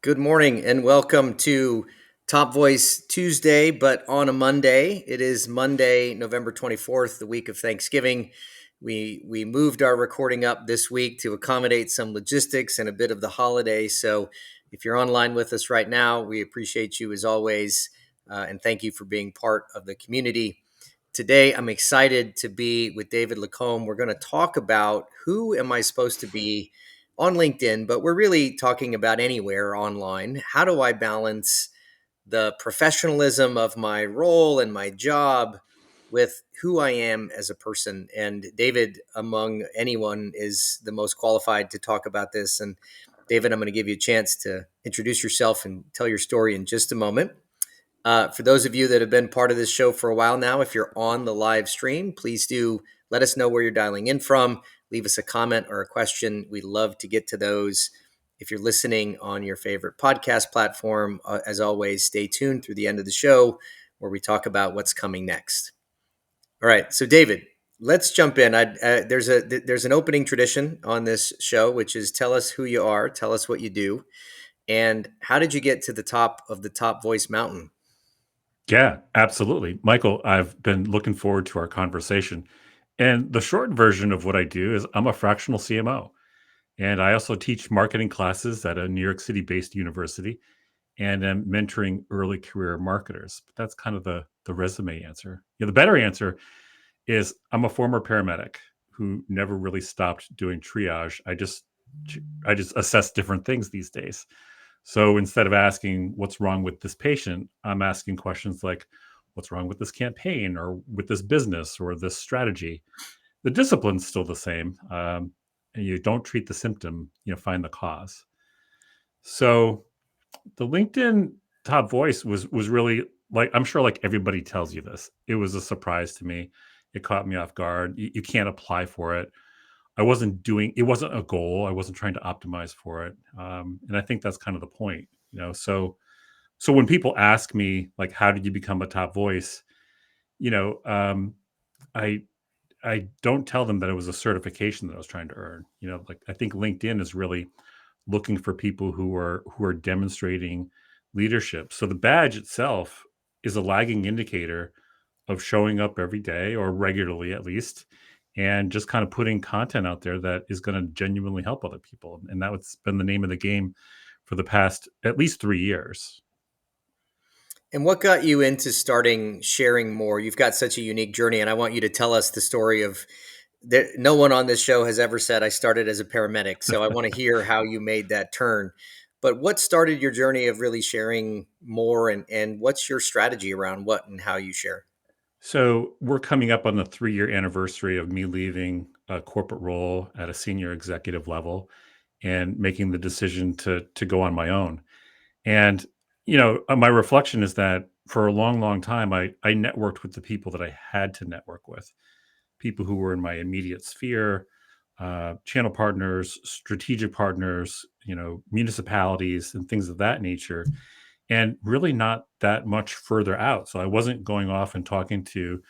Good morning and welcome to Top Voice Tuesday, but on a Monday. It is Monday, November 24th, the week of Thanksgiving. We moved our recording up this week to accommodate some logistics and a bit of the holiday. So if you're online with us right now, we appreciate you as always, and thank you for being part of the community. Today, I'm excited to be with David LaCombe. We're going to talk about who am I supposed to be on LinkedIn, but we're really talking about anywhere online. How do I balance the professionalism of my role and my job with who I am as a person? And David, among anyone, is the most qualified to talk about this. And David, I'm going to give you a chance to introduce yourself and tell your story in just a moment. For those of you that have been part of this show for a while now, if you're on the live stream, please do let us know where you're dialing in from. Leave us a comment or a question. We love to get to those. If you're listening on your favorite podcast platform, as always, stay tuned through the end of the show where we talk about what's coming next. All right, so David, let's jump in. There's an opening tradition on this show, which is tell us who you are, tell us what you do, and how did you get to the top of the Top Voice Mountain? Yeah, absolutely. Michael, I've been looking forward to our conversation. And the short version of what I do is I'm a fractional CMO. And I also teach marketing classes at a New York City based university and am mentoring early career marketers. But that's kind of the resume answer. The better answer is I'm a former paramedic who never really stopped doing triage. I just assess different things these days. So instead of asking what's wrong with this patient, I'm asking questions like what's wrong with this campaign or with this business or this strategy. The discipline's still the same. And you don't treat the symptom, find the cause. So the LinkedIn top voice was really like, I'm sure like everybody tells you this. It was a surprise to me. It caught me off guard. You can't apply for it. It wasn't a goal. I wasn't trying to optimize for it. And I think that's kind of the point. So when people ask me like, how did you become a top voice? You know, um, I, I don't tell them that it was a certification that I was trying to earn. Like I think LinkedIn is really looking for people who are demonstrating leadership. So the badge itself is a lagging indicator of showing up every day or regularly at least and just kind of putting content out there that is going to genuinely help other people. And that's been the name of the game for the past at least 3 years. And what got you into starting sharing more? You've got such a unique journey, and I want you to tell us the story of that. No one on this show has ever said I started as a paramedic, so I want to hear how you made that turn. But what started your journey of really sharing more, and what's your strategy around what and how you share? So we're coming up on the 3-year anniversary of me leaving a corporate role at a senior executive level and making the decision to go on my own. And my reflection is that for a long, long time, I networked with the people that I had to network with, people who were in my immediate sphere, channel partners, strategic partners, municipalities, and things of that nature, and really not that much further out. So I wasn't going off and talking to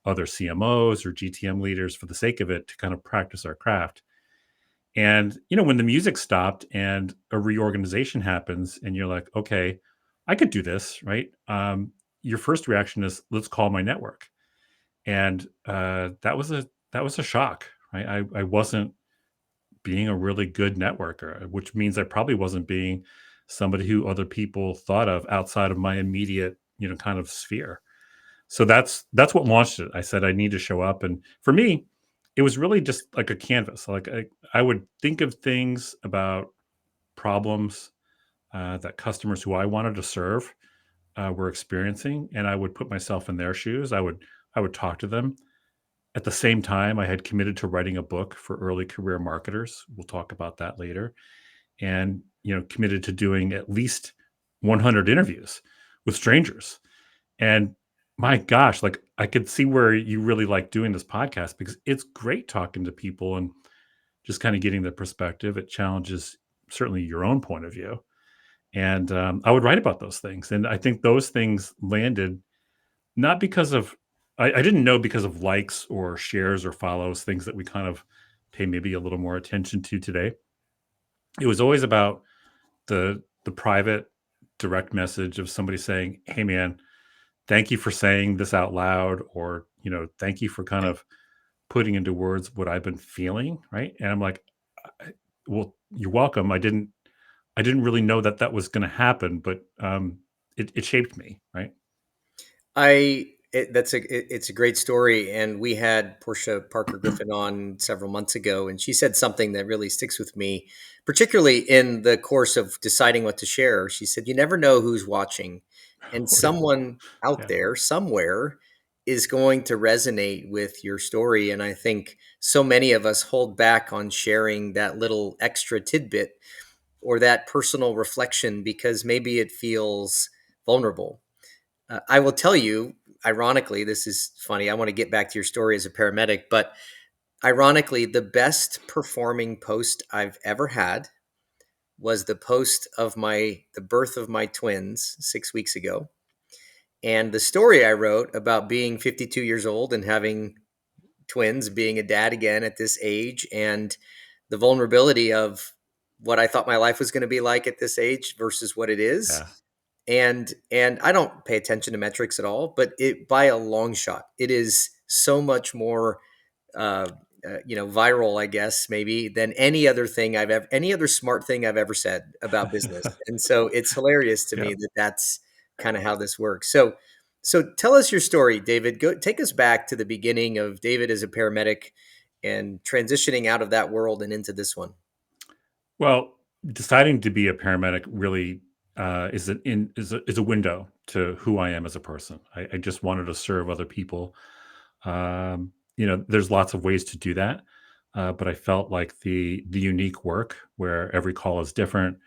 other CMOs or GTM leaders for the sake of it to kind of practice our craft. And when the music stopped and a reorganization happens, and you're like, okay, I could do this, right? Your first reaction is, let's call my network, and that was a shock, right? I wasn't being a really good networker, which means I probably wasn't being somebody who other people thought of outside of my immediate, kind of sphere. So that's what launched it. I said I need to show up, and for me, it was really just like a canvas. Like I would think of things about problems that customers who I wanted to serve were experiencing, and I would put myself in their shoes. I would talk to them. At the same time, I had committed to writing a book for early career marketers. We'll talk about that later, and committed to doing at least 100 interviews with strangers. And my gosh, like I could see where you really like doing this podcast because it's great talking to people and just kind of getting the perspective. It challenges certainly your own point of view. And I would write about those things. And I think those things landed not because of, I didn't know because of likes or shares or follows, things that we kind of pay maybe a little more attention to today. It was always about the the private direct message of somebody saying, "Hey, man, thank you for saying this out loud," or thank you for kind Right. of putting into words what I've been feeling, right? And I'm like, I- "Well, you're welcome. I didn't really know that that was going to happen, but it shaped me, right?" It's a great story, and we had Portia Parker Griffin on several months ago, and she said something that really sticks with me, particularly in the course of deciding what to share. She said, "You never know who's watching, and Oh, yeah, someone out yeah, there somewhere is going to resonate with your story." And I think so many of us hold back on sharing that little extra tidbit or that personal reflection because maybe it feels vulnerable. I will tell you, ironically, this is funny. I want to get back to your story as a paramedic, but ironically, the best performing post I've ever had was the post of the birth of my twins 6 weeks ago. And the story I wrote about being 52 years old and having twins, being a dad again at this age, and the vulnerability of what I thought my life was going to be like at this age versus what it is. yeah, And I don't pay attention to metrics at all, but it by a long shot, it is so much more uh, viral, I guess, maybe than any other smart thing I've ever said about business. And so it's hilarious to yeah. me that that's kind of how this works. So tell us your story, David. Go take us back to the beginning of David as a paramedic and transitioning out of that world and into this one. Well, deciding to be a paramedic really is a window to who I am as a person. I just wanted to serve other people. There's lots of ways to do that, but I felt like the unique work where every call is different.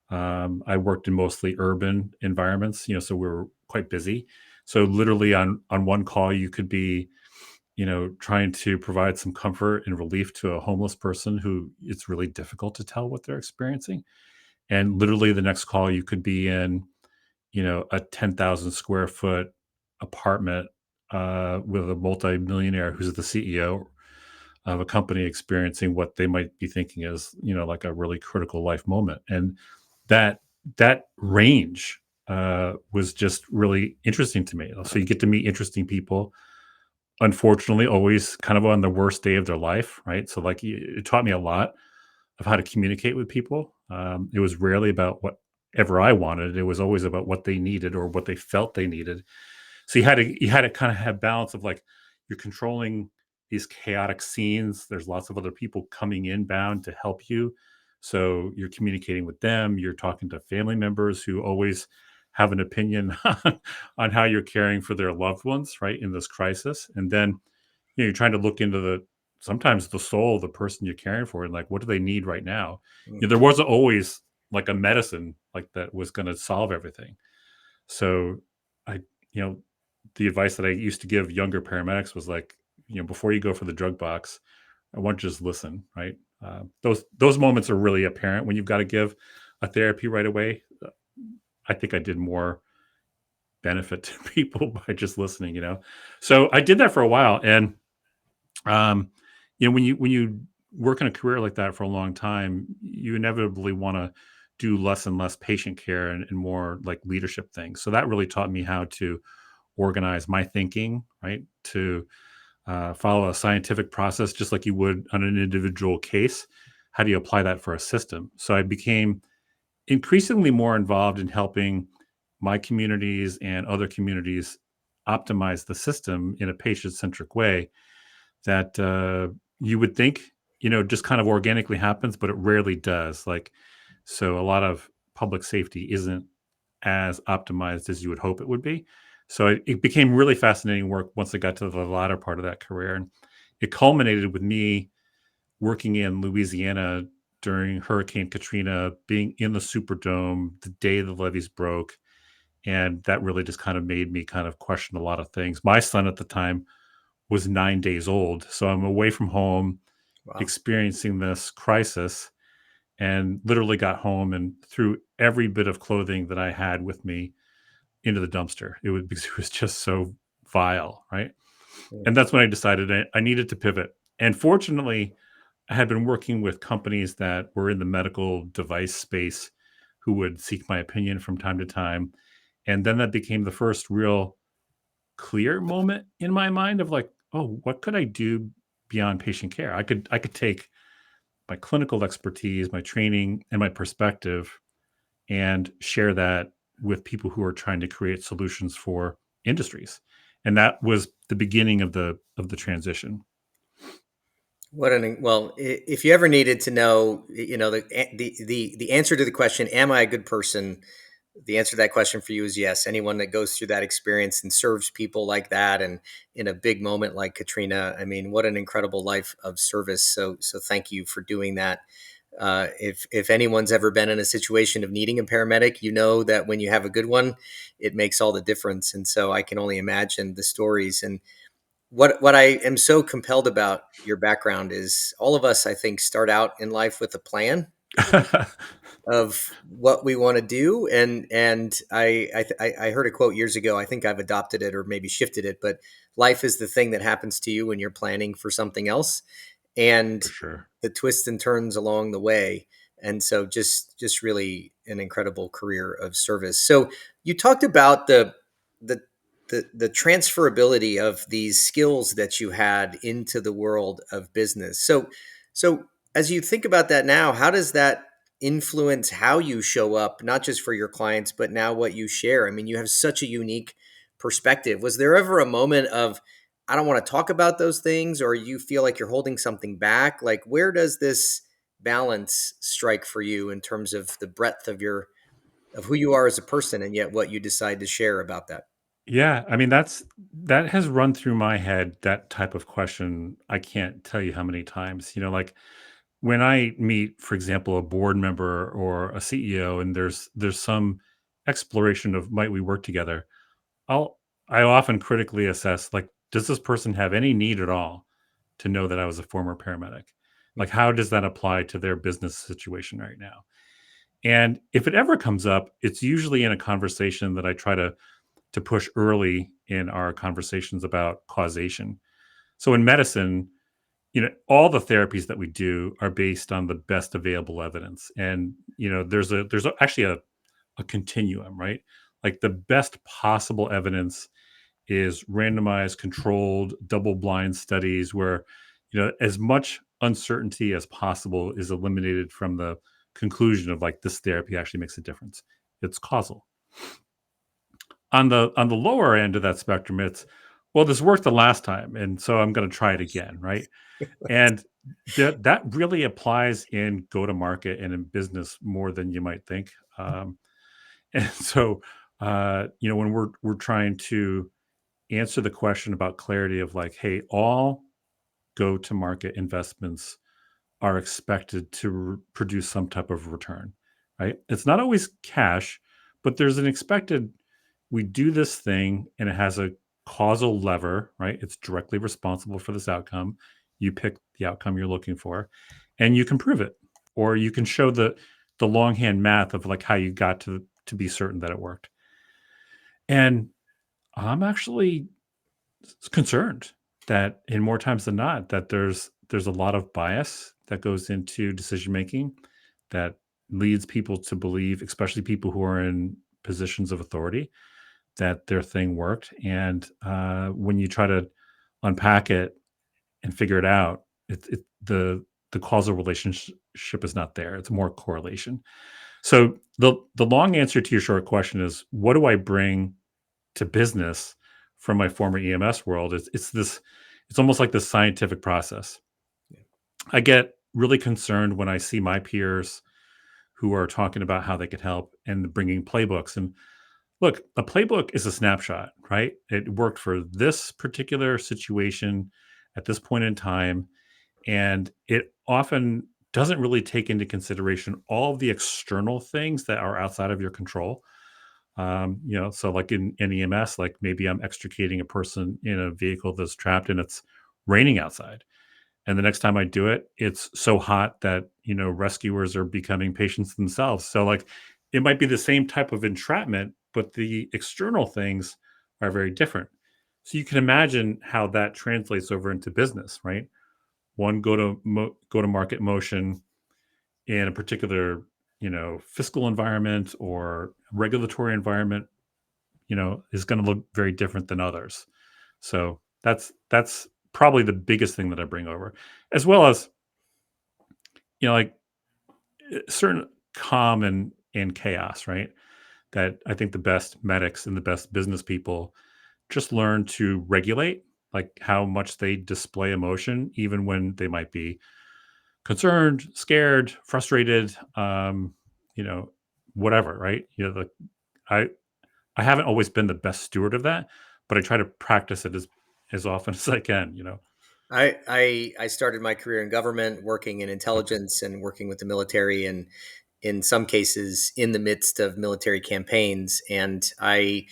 I worked in mostly urban environments, so we were quite busy. So literally on one call, you could be trying to provide some comfort and relief to a homeless person who it's really difficult to tell what they're experiencing. And literally the next call you could be in, a 10,000 square foot apartment with a multimillionaire who's the CEO of a company experiencing what they might be thinking is, like a really critical life moment. And that that range was just really interesting to me. So you get to meet interesting people, unfortunately always kind of on the worst day of their life, right? So like it taught me a lot of how to communicate with people. It was rarely about whatever I wanted. It was always about what they needed or what they felt they needed. So you had to kind of have balance of like you're controlling these chaotic scenes. There's lots of other people coming inbound to help you. So you're communicating with them. You're talking to family members who always have an opinion on how you're caring for their loved ones, right, in this crisis. And then you're trying to look into the sometimes the soul of the person you're caring for and like what do they need right now. Mm. There wasn't always like a medicine like that was going to solve everything. So I you know the advice that I used to give younger paramedics was like, before you go for the drug box, I want you to just listen, right? Those moments are really apparent when you've got to give a therapy right away. I think I did more benefit to people by just listening. So I did that for a while, and Um, when you work in a career like that for a long time, you inevitably want to do less and less patient care and more like leadership things. So that really taught me how to organize my thinking, right? To follow a scientific process, just like you would on an individual case. How do you apply that for a system? So I became increasingly more involved in helping my communities and other communities optimize the system in a patient centric way that you would think, just kind of organically happens, but it rarely does. Like, so a lot of public safety isn't as optimized as you would hope it would be. So it became really fascinating work once I got to the latter part of that career. And it culminated with me working in Louisiana during Hurricane Katrina, being in the Superdome the day the levees broke. And that really just kind of made me kind of question a lot of things. My son at the time was 9 days old. So I'm away from home Wow. experiencing this crisis and literally got home and threw every bit of clothing that I had with me into the dumpster. It was because it was just so vile, right? Mm. And that's when I decided I needed to pivot. And fortunately, I had been working with companies that were in the medical device space who would seek my opinion from time to time. And then that became the first real clear moment in my mind of like, oh, what could I do beyond patient care? I could take my clinical expertise, my training, and my perspective and share that with people who are trying to create solutions for industries. And that was the beginning of the transition. If you ever needed to know, the answer to the question, "Am I a good person?" The answer to that question for you is yes. Anyone that goes through that experience and serves people like that, and in a big moment like Katrina, I mean, what an incredible life of service. So thank you for doing that. If anyone's ever been in a situation of needing a paramedic, you know that when you have a good one, it makes all the difference. And so I can only imagine the stories. And what I am so compelled about your background is all of us, I think, start out in life with a plan of what we want to do. And I heard a quote years ago. I think I've adopted it or maybe shifted it, but life is the thing that happens to you when you're planning for something else, and For sure. the twists and turns along the way. And so just really an incredible career of service. So you talked about the the transferability of these skills that you had into the world of business. So as you think about that now, how does that influence how you show up, not just for your clients, but now what you share? I mean, you have such a unique perspective. Was there ever a moment of, I don't want to talk about those things, or you feel like you're holding something back? Like, where does this balance strike for you in terms of the breadth of of who you are as a person, and yet what you decide to share about that? Yeah, I mean that has run through my head, that type of question. I can't tell you how many times, like when I meet, for example, a board member or a CEO and there's some exploration of might we work together. I'll I often critically assess, like, does this person have any need at all to know that I was a former paramedic? Like, how does that apply to their business situation right now? And if it ever comes up, it's usually in a conversation that I try to push early in our conversations about causation. So in medicine, all the therapies that we do are based on the best available evidence. And, actually a continuum, right? Like the best possible evidence is randomized, controlled, double blind studies where, as much uncertainty as possible is eliminated from the conclusion of like this therapy actually makes a difference. It's causal. On the lower end of that spectrum, it's, well, this worked the last time, and so I'm going to try it again, right? And that really applies in go to market and in business more than you might think. And so, when we're trying to answer the question about clarity of like, hey, all go to market investments are expected to produce some type of return, right? It's not always cash, but there's an expected, we do this thing and it has a causal lever, right? It's directly responsible for this outcome. You pick the outcome you're looking for and you can prove it, or you can show the longhand math of like how you got to be certain that it worked. And I'm actually concerned that in more times than not that there's a lot of bias that goes into decision making that leads people to believe, especially people who are in positions of authority, that their thing worked. And when you try to unpack it and figure it out, the causal relationship is not there. It's more correlation. So the long answer to your short question is, what do I bring to business from my former EMS world? It's almost like this scientific process. Yeah. I get really concerned when I see my peers who are talking about how they could help and bringing playbooks. And look, a playbook is a snapshot, right? It worked for this particular situation at this point in time, and it often doesn't really take into consideration all of the external things that are outside of your control. So like in EMS, like maybe I'm extricating a person in a vehicle that's trapped and it's raining outside. And the next time I do it, it's so hot that, rescuers are becoming patients themselves. So like it might be the same type of entrapment, but the external things are very different. So you can imagine how that translates over into business, right? One go to market motion in a particular fiscal environment or regulatory environment, is going to look very different than others. So that's probably the biggest thing that I bring over, as well as like certain calm and chaos, right? That I think the best medics and the best business people just learn to regulate, like how much they display emotion, even when they might be concerned, scared, frustrated, you know, whatever, right? I I haven't always been the best steward of that, but I try to practice it as often as I can. I started my career in government, working in Okay. intelligence and working with the military, and in some cases in the midst of military campaigns. And I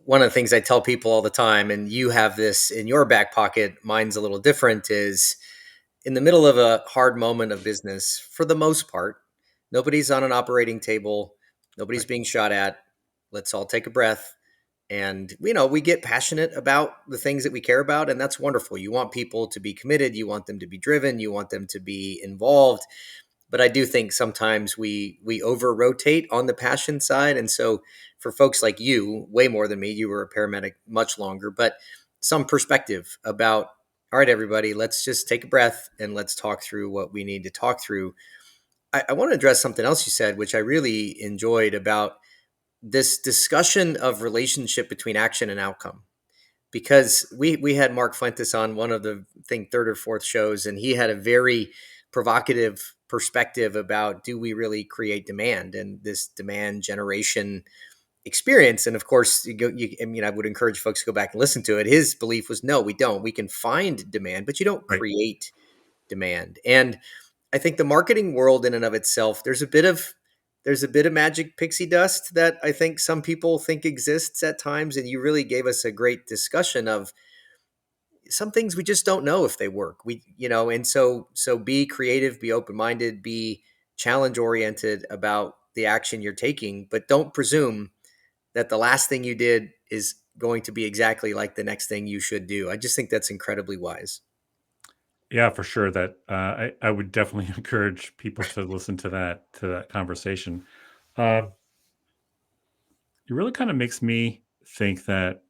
one of the things I tell people all the time, and you have this in your back pocket, mine's a little different, is in the middle of a hard moment of business, for the most part, nobody's on an operating table, nobody's Right. being shot at. Let's all take a breath. And, we get passionate about the things that we care about. And that's wonderful. You want people to be committed, you want them to be driven, you want them to be involved. But I do think sometimes we over rotate on the passion side. And so for folks like you, way more than me, you were a paramedic much longer, but some perspective about, all right, everybody, let's just take a breath and let's talk through what we need to talk through. I want to address something else you said, which I really enjoyed, about this discussion of relationship between action and outcome. Because we had Mark Fuentes on one of the, I think, third or fourth shows, and he had a very provocative perspective about, do we really create demand and this demand generation experience? And of course, I would encourage folks to go back and listen to it. His belief was, no, we don't. We can find demand, but you don't Right. create demand. And I think the marketing world in and of itself, there's a bit of magic pixie dust that I think some people think exists at times. And you really gave us a great discussion of some things we just don't know if they work. And so be creative, be open-minded, be challenge oriented about the action you're taking, but don't presume that the last thing you did is going to be exactly like the next thing you should do. I just think that's incredibly wise. Yeah, for sure. That I would definitely encourage people to listen to that conversation. Uh, it really kind of makes me think that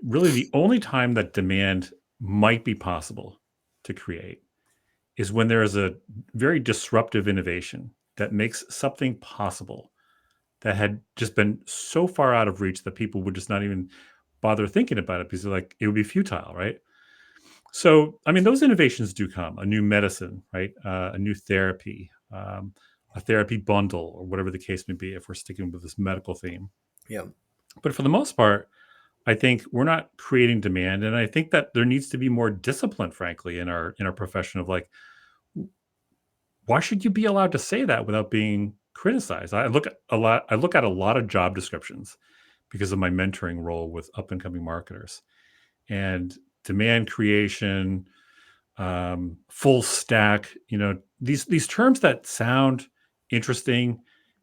really the only time that demand might be possible to create is when there is a very disruptive innovation that makes something possible that had just been so far out of reach that people would just not even bother thinking about it because they're like it would be futile, right? So, I mean, those innovations do come, a new medicine, right? A new therapy, a therapy bundle, or whatever the case may be, if we're sticking with this medical theme. Yeah. But for the most part, I think we're not creating demand, and I think that there needs to be more discipline, frankly, in our profession of like, why should you be allowed to say that without being criticized? I look at a lot of job descriptions because of my mentoring role with up and coming marketers and demand creation, full stack, these terms that sound interesting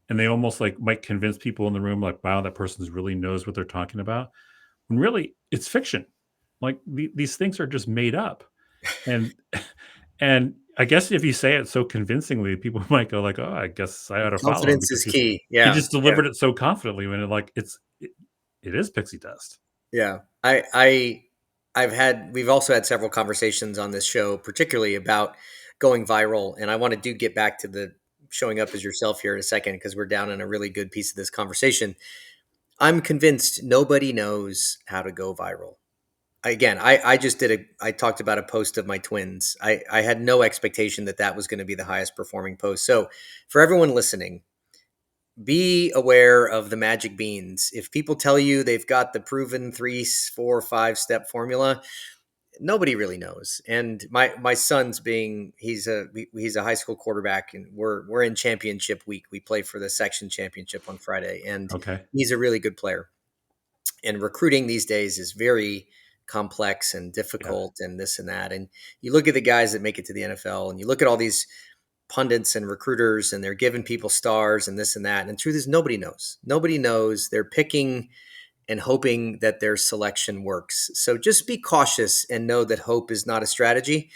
and they almost like might convince people in the room like, wow, that person really knows what they're talking about. When really it's fiction. Like these things are just made up. And and I guess if you say it so convincingly, people might go like, oh, I guess I ought to follow him Confidence because is key. he Yeah. just Yeah. delivered it so confidently when it is pixie dust. Yeah. We've also had several conversations on this show, particularly about going viral. And I want to get back to the showing up as yourself here in a second, because we're down in a really good piece of this conversation. I'm convinced nobody knows how to go viral. Again, I talked about a post of my twins. I had no expectation that that was going to be the highest performing post. So for everyone listening, be aware of the magic beans. If people tell you they've got the proven 3, 4, 5 step formula, nobody really knows. And my son's being he's a high school quarterback, and we're in championship week. We play for the section championship on Friday, and Okay. he's a really good player. And recruiting these days is very complex and Yeah. difficult and this and that. And you look at the guys that make it to the NFL, and you look at all these pundits and recruiters, and they're giving people stars and this and that. And the truth is, nobody knows. Nobody knows. They're picking and hoping that their selection works. So just be cautious and know that hope is not a strategy.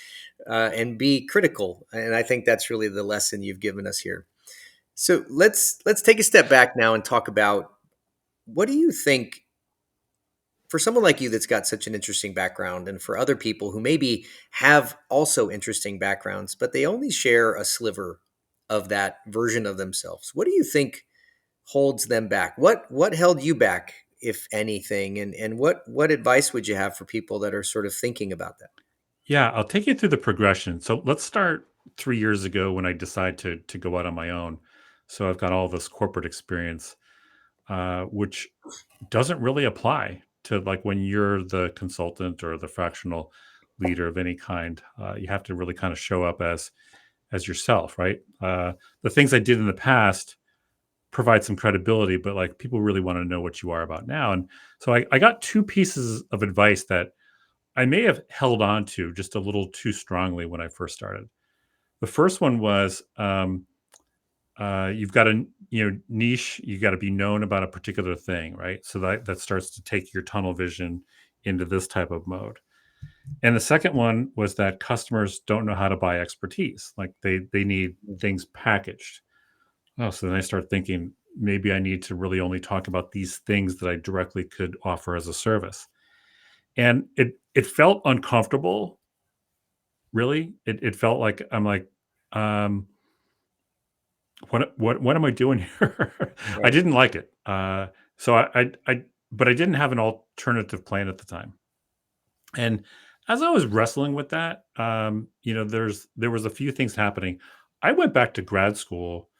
and be critical. And I think that's really the lesson you've given us here. So let's take a step back now and talk about, what do you think, for someone like you that's got such an interesting background, and for other people who maybe have also interesting backgrounds, but they only share a sliver of that version of themselves. What do you think holds them back? What held you back, if anything? And what advice would you have for people that are sort of thinking about that? Yeah, I'll take you through the progression. So let's start 3 years ago when I decided to go out on my own. So I've got all this corporate experience, which doesn't really apply to like when you're the consultant or the fractional leader of any kind. You have to really kind of show up as yourself, right? The things I did in the past provide some credibility, but like people really want to know what you are about now. And so I got two pieces of advice that I may have held on to just a little too strongly when I first started. The first one was you've got a niche, you got to be known about a particular thing, right? So that starts to take your tunnel vision into this type of mode. And the second one was that customers don't know how to buy expertise, like they need things packaged. Oh, so then I start thinking maybe I need to really only talk about these things that I directly could offer as a service. And it felt uncomfortable, really. It felt like I'm like, um, what am I doing here? I Right. didn't like it. So but I didn't have an alternative plan at the time. And as I was wrestling with that, there was a few things happening. I went back to grad school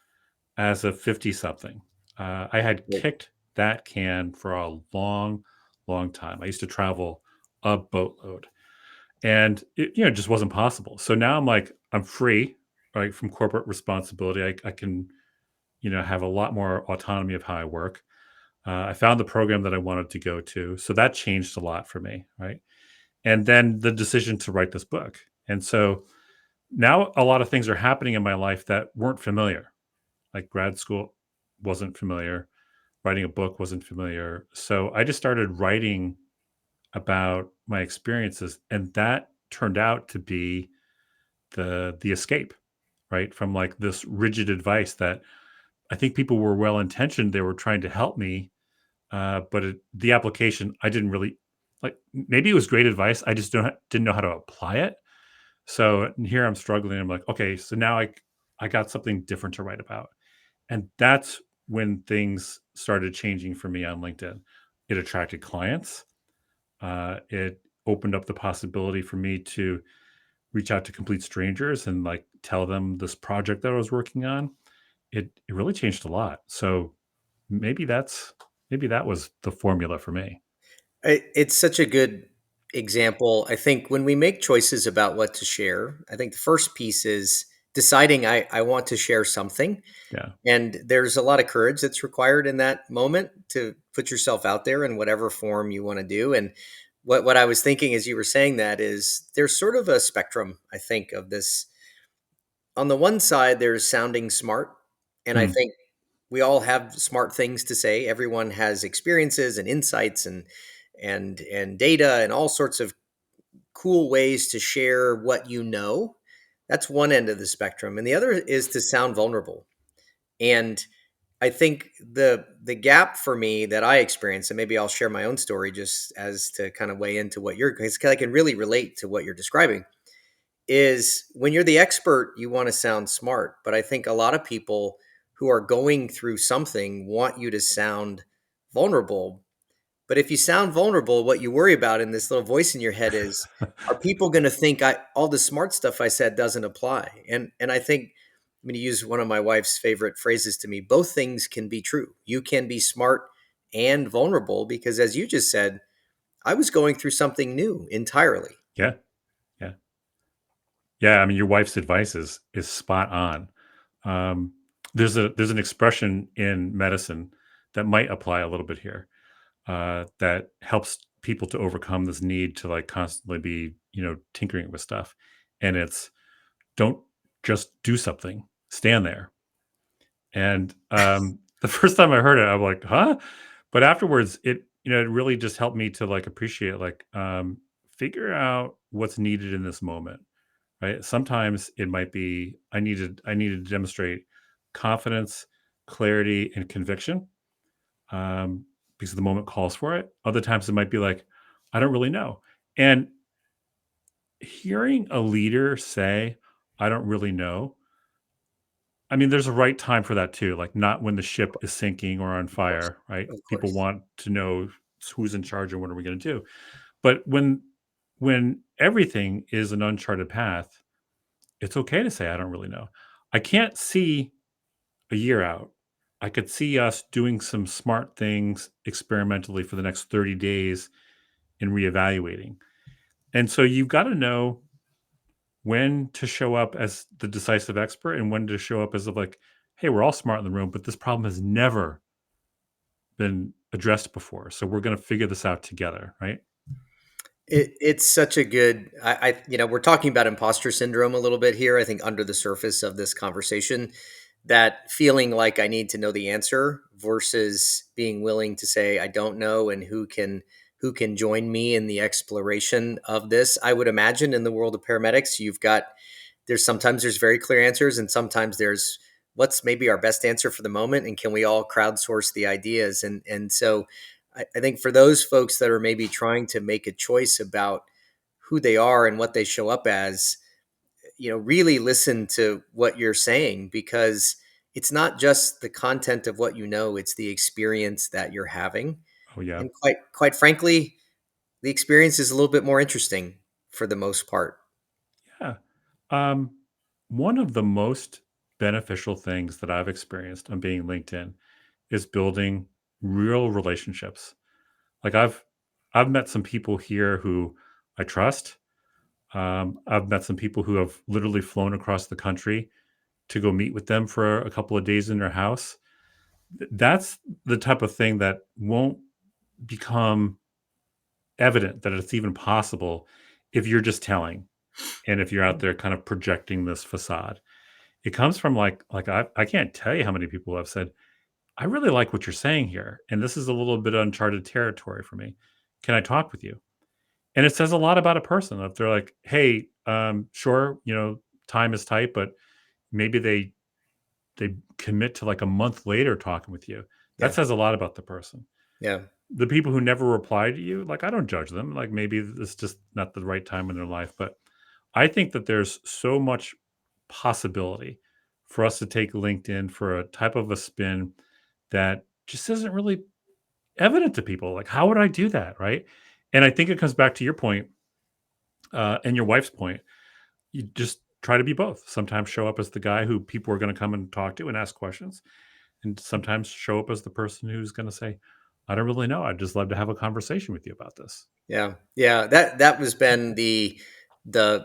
as a 50 something. I had Right. kicked that can for a long, long time. I used to travel a boatload, and it just wasn't possible. So now I'm like, I'm free, right, from corporate responsibility. I can, have a lot more autonomy of how I work. I found the program that I wanted to go to. So that changed a lot for me, right? And then the decision to write this book. And so now a lot of things are happening in my life that weren't familiar. Like grad school wasn't familiar, writing a book wasn't familiar. So I just started writing about my experiences, and that turned out to be the escape, right? From like this rigid advice that I think people were well intentioned. They were trying to help me, but the application I didn't really like. Maybe it was great advice. I just didn't know how to apply it. So here I'm struggling. I'm like, okay, so now I got something different to write about. And that's when things started changing for me on LinkedIn. It attracted clients. It opened up the possibility for me to reach out to complete strangers and like tell them this project that I was working on. It really changed a lot. So maybe maybe that was the formula for me. It's such a good example. I think when we make choices about what to share, I think the first piece is deciding, I want to share something. Yeah. And there's a lot of courage that's required in that moment to put yourself out there in whatever form you want to do. And what I was thinking as you were saying that is, there's sort of a spectrum, I think, of this. On the one side, there's sounding smart. And I Hmm. think we all have smart things to say. Everyone has experiences and insights and data and all sorts of cool ways to share what you know. That's one end of the spectrum. And the other is to sound vulnerable. And I think the gap for me that I experienced, and maybe I'll share my own story just as to kind of weigh into what you're, because I can really relate to what you're describing, is when you're the expert, you want to sound smart. But I think a lot of people who are going through something want you to sound vulnerable. But if you sound vulnerable, what you worry about in this little voice in your head is, are people going to think all the smart stuff I said doesn't apply? And I think I'm going to use one of my wife's favorite phrases to me. Both things can be true. You can be smart and vulnerable, because as you just said, I was going through something new entirely. Yeah. Yeah. Yeah. I mean, your wife's advice is spot on. Um, there's an expression in medicine that might apply a little bit here, that helps people to overcome this need to like constantly be, tinkering with stuff. And it's don't just do something, stand there. And the first time I heard it, I'm like, huh? But afterwards, it really just helped me to like appreciate, like, figure out what's needed in this moment, right? Sometimes it might be I needed to demonstrate confidence, clarity, and conviction, um, because the moment calls for it. Other times it might be like, I don't really know. And hearing a leader say, I don't really know, I mean, there's a right time for that too, like not when the ship is sinking or on Of course. fire, right? Of People course. want to know who's in charge and what are we going to do. But when everything is an uncharted path, it's okay to say I don't really know. I can't see a year out. I could see us doing some smart things experimentally for the next 30 days and reevaluating. And so you've got to know when to show up as the decisive expert and when to show up as like, hey, we're all smart in the room, but this problem has never been addressed before. So we're going to figure this out together, right? It's such a good, we're talking about imposter syndrome a little bit here. I think under the surface of this conversation, that feeling like I need to know the answer versus being willing to say I don't know, and who can join me in the exploration of this. I would imagine in the world of paramedics, there's very clear answers, and sometimes there's what's maybe our best answer for the moment, and can we all crowdsource the ideas? And so I think for those folks that are maybe trying to make a choice about who they are and what they show up as, really listen to what you're saying, because it's not just the content of what you know, it's the experience that you're having. Oh, yeah. And quite frankly, the experience is a little bit more interesting for the most part. Yeah. Um, One of the most beneficial things that I've experienced on being LinkedIn is building real relationships. Like I've met some people here who I trust. I've met some people who have literally flown across the country to go meet with them for a couple of days in their house. That's the type of thing that won't become evident that it's even possible if you're just telling and if you're out there kind of projecting this facade. It comes from I can't tell you how many people have said, "I really like what you're saying here, and this is a little bit uncharted territory for me. Can I talk with you?" And it says a lot about a person if they're like, "Hey, sure, time is tight, but maybe they commit to like a month later talking with you." That Yeah. says a lot about the person. Yeah. The people who never reply to you, like I don't judge them. Like maybe it's just not the right time in their life, but I think that there's so much possibility for us to take LinkedIn for a type of a spin that just isn't really evident to people. Like, how would I do that? Right. And I think it comes back to your point and your wife's point. You just try to be both. Sometimes show up as the guy who people are going to come and talk to and ask questions, and sometimes show up as the person who's going to say, I don't really know. I'd just love to have a conversation with you about this. Yeah. Yeah. That was been the the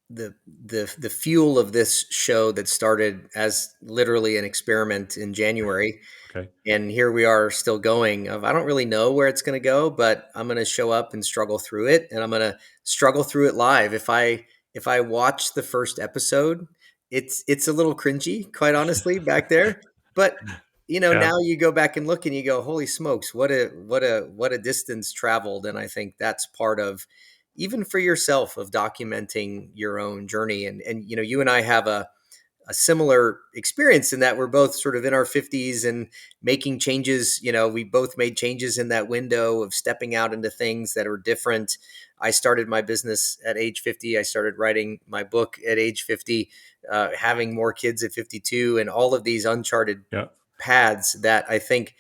the fuel of this show that started as literally an experiment in January. Okay. And here we are still going of I don't really know where it's going to go, but I'm going to show up and struggle through it, and I'm going to struggle through it live. If I watch the first episode, it's a little cringy, quite honestly, back there. But Yeah. now you go back and look and you go, holy smokes, what a distance traveled. And I think that's part of, even for yourself, of documenting your own journey. And you and I have a similar experience in that we're both sort of in our 50s and making changes. We both made changes in that window of stepping out into things that are different. I started my business at age 50. I started writing my book at age 50, having more kids at 52, and all of these uncharted Yeah. paths that I think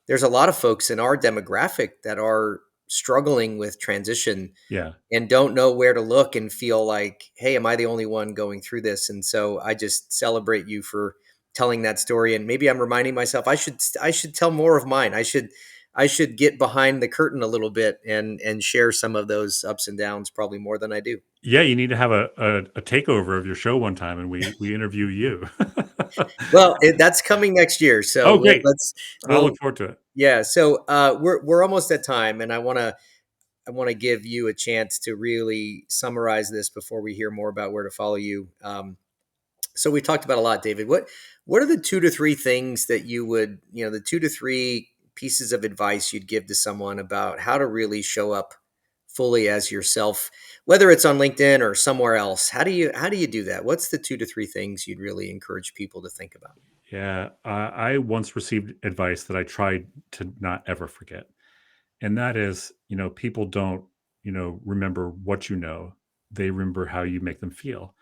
there's a lot of folks in our demographic that are struggling with transition Yeah. and don't know where to look and feel like, hey, am I the only one going through this? And so I just celebrate you for telling that story. And maybe I'm reminding myself I should tell more of mine. I should get behind the curtain a little bit and share some of those ups and downs, probably more than I do. Yeah, you need to have a takeover of your show one time, and we interview you. Well, that's coming next year, so Oh, great! I'll we'll look forward to it. yeah. So we're almost at time, and I want to give you a chance to really summarize this before we hear more about where to follow you. So we talked about a lot, David. What are the 2 to 3 things that you would, the 2 to 3 pieces of advice you'd give to someone about how to really show up fully as yourself, whether it's on LinkedIn or somewhere else? How do you do that? What's the 2 to 3 things you'd really encourage people to think about? Yeah, I once received advice that I tried to not ever forget, and that is, people don't, remember what you know; they remember how you make them feel.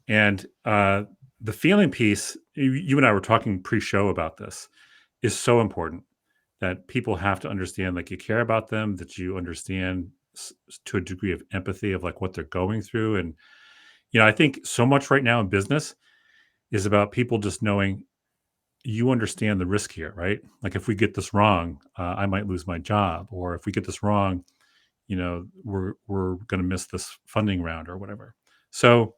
And the feeling piece, you and I were talking pre-show about this, is so important that people have to understand, like, you care about them, that you understand to a degree of empathy of like what they're going through, and I think so much right now in business is about people just knowing you understand the risk here, right? Like if we get this wrong, I might lose my job, or if we get this wrong, we're going to miss this funding round or whatever. So,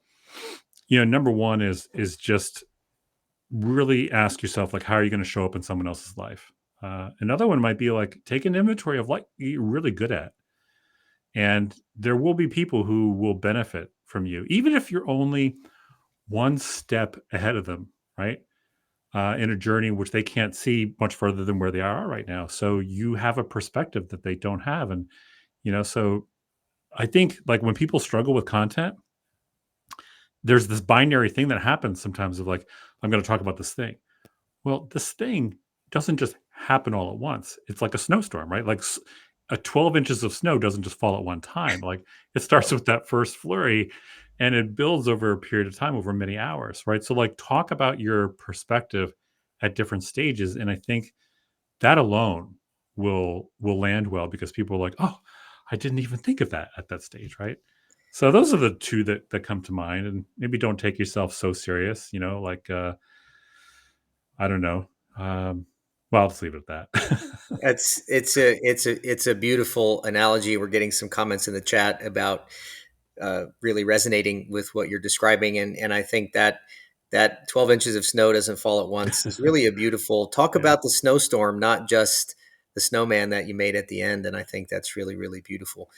number one is just really ask yourself, like, how are you going to show up in someone else's life? Another one might be like take an inventory of like you're really good at, and there will be people who will benefit from you, even if you're only one step ahead of them, right? In a journey which they can't see much further than where they are right now. So you have a perspective that they don't have. And, so I think like when people struggle with content, there's this binary thing that happens sometimes of like, I'm going to talk about this thing. Well, this thing doesn't just happen all at once. It's like a snowstorm, right? Like a 12 inches of snow doesn't just fall at one time. Like it starts with that first flurry and it builds over a period of time, over many hours, right? So like talk about your perspective at different stages. And I think that alone will land well because people are like, "Oh, I didn't even think of that at that stage," right? So those are the two that come to mind, and maybe don't take yourself so serious, like, I don't know. Um, well, I'll just leave it at that. It's a beautiful analogy. We're getting some comments in the chat about really resonating with what you're describing, and I think that 12 inches of snow doesn't fall at once is really a beautiful talk Yeah. about the snowstorm, not just the snowman that you made at the end. And I think that's really, really beautiful.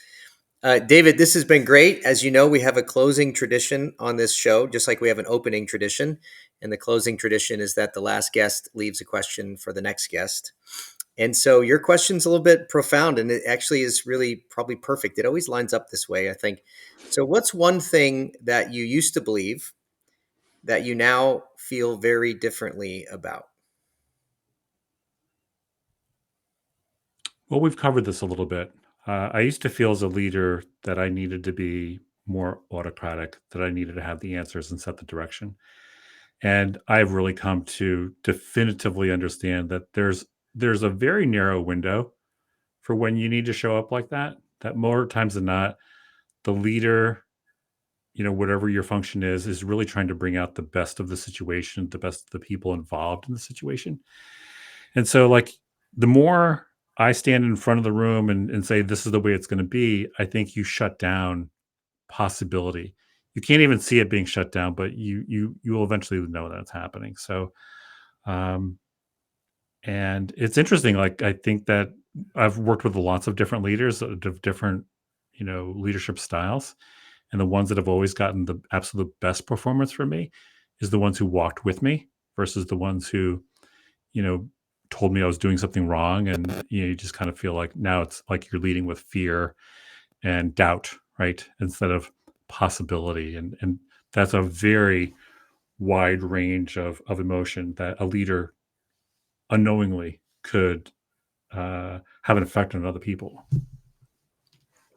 David, this has been great. As you know, we have a closing tradition on this show, just like we have an opening tradition. And the closing tradition is that the last guest leaves a question for the next guest. And so your question's a little bit profound, and it actually is really probably perfect. It always lines up this way, I think. So, what's one thing that you used to believe that you now feel very differently about? Well, we've covered this a little bit. I used to feel as a leader that I needed to be more autocratic, that I needed to have the answers and set the direction. And I've really come to definitively understand that there's a very narrow window for when you need to show up like that. That more times than not, the leader, whatever your function is really trying to bring out the best of the situation, the best of the people involved in the situation. And so, like, the more I stand in front of the room and say, this is the way it's going to be, I think you shut down possibility. You can't even see it being shut down, but you will eventually know that it's happening. So, um, and it's interesting. Like I think that I've worked with lots of different leaders of different, leadership styles, and the ones that have always gotten the absolute best performance from me is the ones who walked with me versus the ones who, you know, told me I was doing something wrong. And you just kind of feel like now it's like you're leading with fear and doubt, right? Instead of possibility. And that's a very wide range of emotion that a leader unknowingly could have an effect on other people.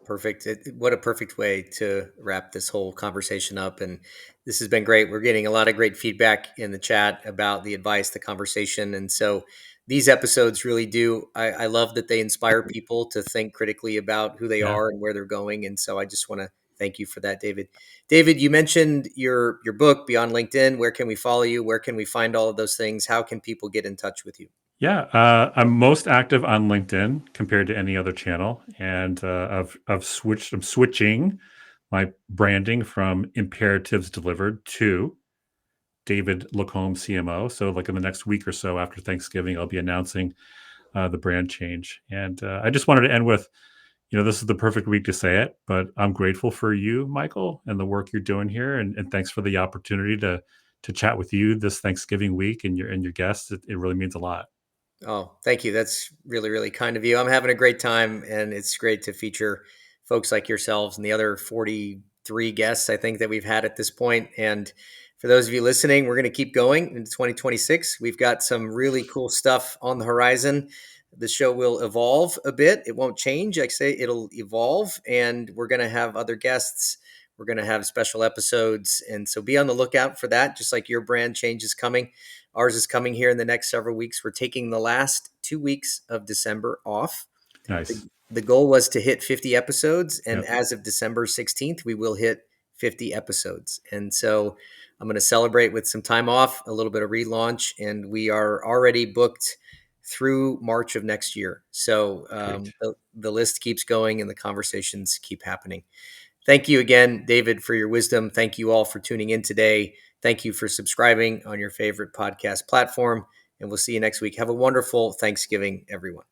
Perfect. What a perfect way to wrap this whole conversation up. And this has been great. We're getting a lot of great feedback in the chat about the advice, the conversation. And so these episodes really do, I love that they inspire people to think critically about who they Yeah. are and where they're going. And so I just want to thank you for that, David. David, you mentioned your book, Beyond LinkedIn. Where can we follow you? Where can we find all of those things? How can people get in touch with you? Yeah, I'm most active on LinkedIn compared to any other channel, and I'm switching my branding from Imperatives Delivered to David LaCombe CMO. So, like in the next week or so after Thanksgiving, I'll be announcing the brand change. And I just wanted to end with, this is the perfect week to say it, but I'm grateful for you, Michael, and the work you're doing here, and thanks for the opportunity to chat with you this Thanksgiving week and your guests. It really means a lot. Oh, thank you. That's really, really kind of you. I'm having a great time, and it's great to feature folks like yourselves and the other 43 guests I think that we've had at this point. And for those of you listening, we're going to keep going into 2026. We've got some really cool stuff on the horizon. The show will evolve a bit. It won't change. Like I say, it'll evolve, and we're going to have other guests. We're going to have special episodes. And so be on the lookout for that, just like your brand change is coming. Ours is coming here in the next several weeks. We're taking the last 2 weeks of December off. Nice. The goal was to hit 50 episodes. And Yep. as of December 16th, we will hit 50 episodes. And so I'm going to celebrate with some time off, a little bit of relaunch, and we are already booked through March of next year. So Great. the list keeps going and the conversations keep happening. Thank you again, David, for your wisdom. Thank you all for tuning in today. Thank you for subscribing on your favorite podcast platform. And we'll see you next week. Have a wonderful Thanksgiving, everyone.